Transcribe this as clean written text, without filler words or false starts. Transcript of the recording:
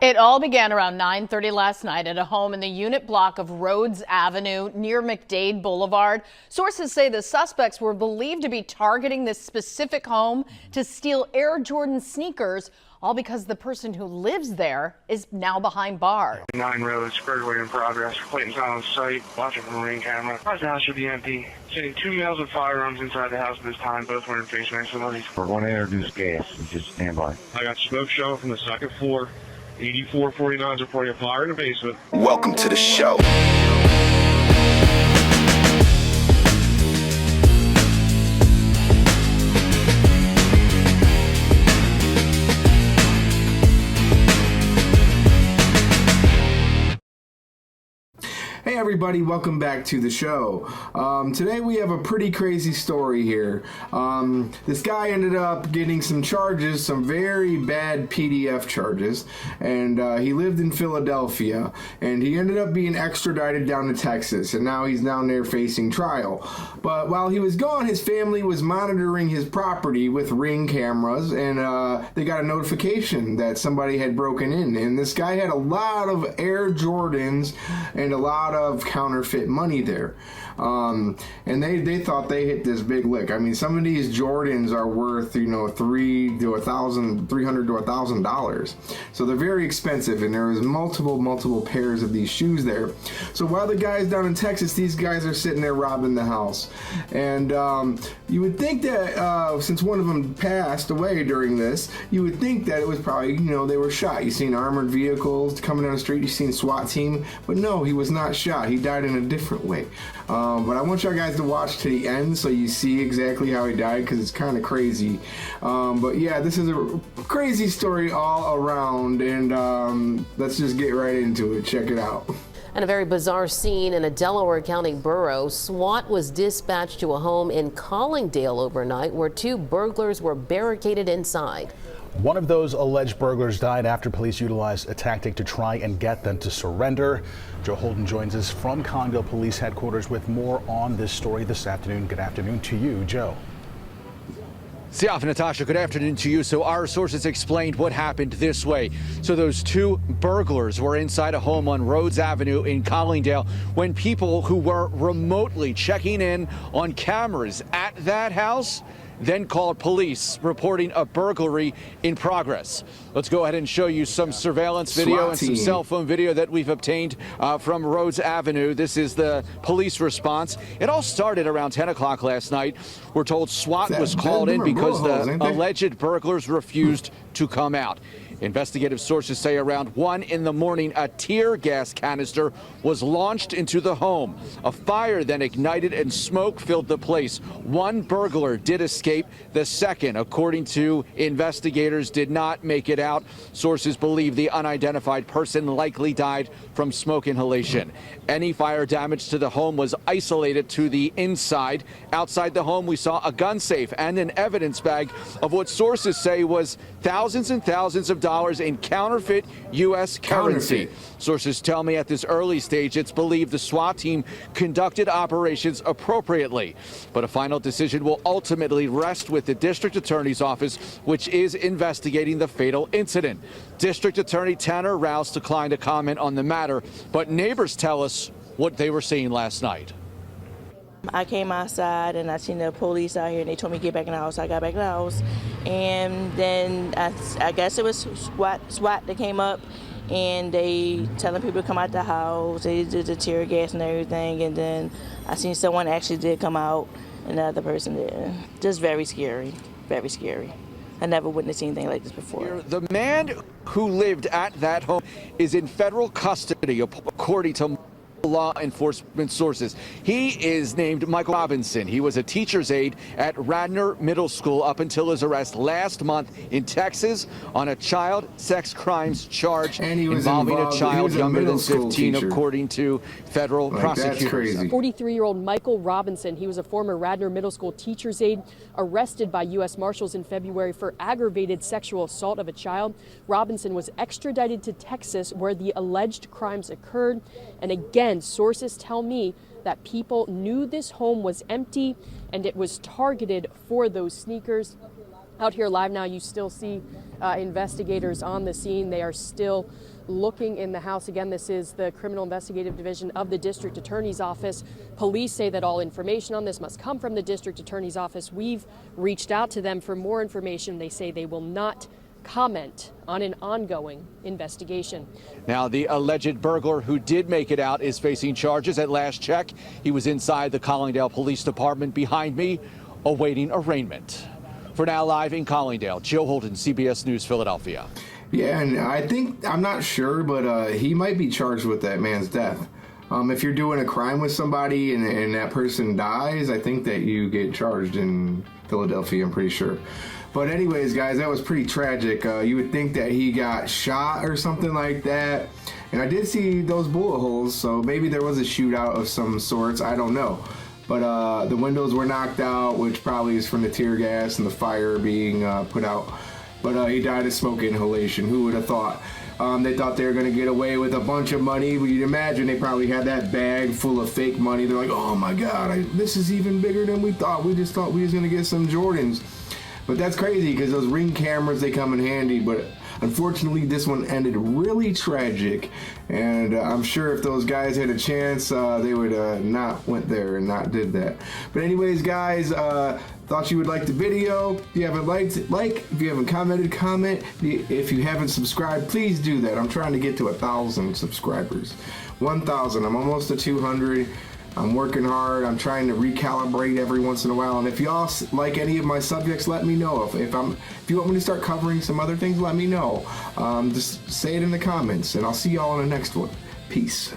It all began around 9:30 last night at a home in the unit block of Rhodes Avenue near McDade Boulevard. Sources say the suspects were believed to be targeting this specific home to steal Air Jordan sneakers, all because the person who lives there is now behind bars. 9 Rhodes, burglary in progress. Clayton's not on site. Watching from a ring camera. The house should be empty. Seeing 2 males with firearms inside the house at this time, both wearing face masks. We're going to introduce gas. Just stand by. I got smoke showing from the second floor. 8449s reporting a fire in the basement. Welcome to the show. Hey everybody, welcome back to the show. Today we have a pretty crazy story here. This guy ended up getting some charges, some very bad PDF charges, and he lived in Philadelphia, and he ended up being extradited down to Texas, and now he's down there facing trial. But while he was gone, his family was monitoring his property with ring cameras, and they got a notification that somebody had broken in, and this guy had a lot of Air Jordans and a lot of counterfeit money there. And they thought they hit this big lick. I mean, some of these Jordans are worth, $300 to $1,000. So they're very expensive, and there was multiple pairs of these shoes there. So while the guys down in Texas, these guys are sitting there robbing the house. And you would think that since one of them passed away during this, you would think that it was probably, they were shot. You've seen armored vehicles coming down the street. You've seen SWAT team. But no, he was not shot. He died in a different way. But I want you guys to watch to the end so you see exactly how he died, because it's kind of crazy. But yeah, this is a crazy story all around, and let's just get right into it. Check it out. And a very bizarre scene in a Delaware County borough. SWAT was dispatched to a home in Collingdale overnight where 2 burglars were barricaded inside. One of those alleged burglars died after police utilized a tactic to try and get them to surrender. Joe Holden joins us from Collingdale Police Headquarters with more on this story this afternoon. Good afternoon to you, Joe. Siaf, Natasha, good afternoon to you. So our sources explained what happened this way. So those 2 burglars were inside a home on Rhodes Avenue in Collingdale when people who were remotely checking in on cameras at that house then called police, reporting a burglary in progress. Let's go ahead and show you some surveillance video and some cell phone video that we've obtained from Rhodes Avenue. This is the police response. It all started around 10 o'clock last night. We're told SWAT was called in because the alleged burglars refused to come out. Investigative sources say around 1 in the morning, a tear gas canister was launched into the home. A fire then ignited and smoke filled the place. 1 burglar did escape. The second, according to investigators, did not make it out. Sources believe the unidentified person likely died from smoke inhalation. Any fire damage to the home was isolated to the inside. Outside the home, we saw a gun safe and an evidence bag of what sources say was thousands and thousands of dollars in counterfeit U.S. currency. Sources tell me at this early stage it's believed the SWAT team conducted operations appropriately. But a final decision will ultimately rest with the district attorney's office, which is investigating the fatal incident. District Attorney Tanner Rouse declined to comment on the matter, but neighbors tell us what they were seeing last night. I came outside and I seen the police out here and they told me to get back in the house. I got back in the house, and then I guess it was SWAT that came up and they telling people to come out the house. They did the tear gas and everything, and then I seen someone actually did come out and the other person did. Just very scary, very scary. I never witnessed anything like this before. The man who lived at that home is in federal custody, according to law enforcement sources. He is named Michael Robinson. He was a teacher's aide at Radnor Middle School up until his arrest last month in Texas on a child sex crimes charge involving a child younger than 15, according to federal prosecutors. 43-year-old Michael Robinson, he was a former Radnor Middle School teacher's aide, arrested by U.S. Marshals in February for aggravated sexual assault of a child. Robinson was extradited to Texas, where the alleged crimes occurred. And again, sources tell me that people knew this home was empty and it was targeted for those sneakers. Out here live now, you still see investigators on the scene. They are still looking in the house. Again, this is the Criminal Investigative Division of the District Attorney's Office. Police say that all information on this must come from the District Attorney's Office. We've reached out to them for more information. They say they will not comment on an ongoing investigation. Now, the alleged burglar who did make it out is facing charges. At last check, he was inside the Collingdale Police Department behind me, awaiting arraignment. For now, live in Collingdale, Joe Holden, CBS News, Philadelphia. Yeah, and I'm not sure, but he might be charged with that man's death. If you're doing a crime with somebody and that person dies, I think that you get charged in Philadelphia, I'm pretty sure. But anyways, guys, that was pretty tragic. You would think that he got shot or something like that. And I did see those bullet holes, so maybe there was a shootout of some sorts. I don't know. But the windows were knocked out, which probably is from the tear gas and the fire being put out. But he died of smoke inhalation. Who would have thought? They thought they were going to get away with a bunch of money. But you'd imagine they probably had that bag full of fake money. They're like, oh my God, this is even bigger than we thought. We just thought we was going to get some Jordans. But that's crazy because those Ring cameras, they come in handy. But unfortunately, this one ended really tragic. And I'm sure if those guys had a chance, they would not went there and not did that. But anyways, guys, thought you would like the video. If you haven't liked it, like. If you haven't commented, comment. If you haven't subscribed, please do that. I'm trying to get to 1,000 subscribers. 1,000. I'm almost at 200. I'm working hard. I'm trying to recalibrate every once in a while. And if y'all like any of my subjects, let me know. If you want me to start covering some other things, let me know. Just say it in the comments, and I'll see y'all in the next one. Peace.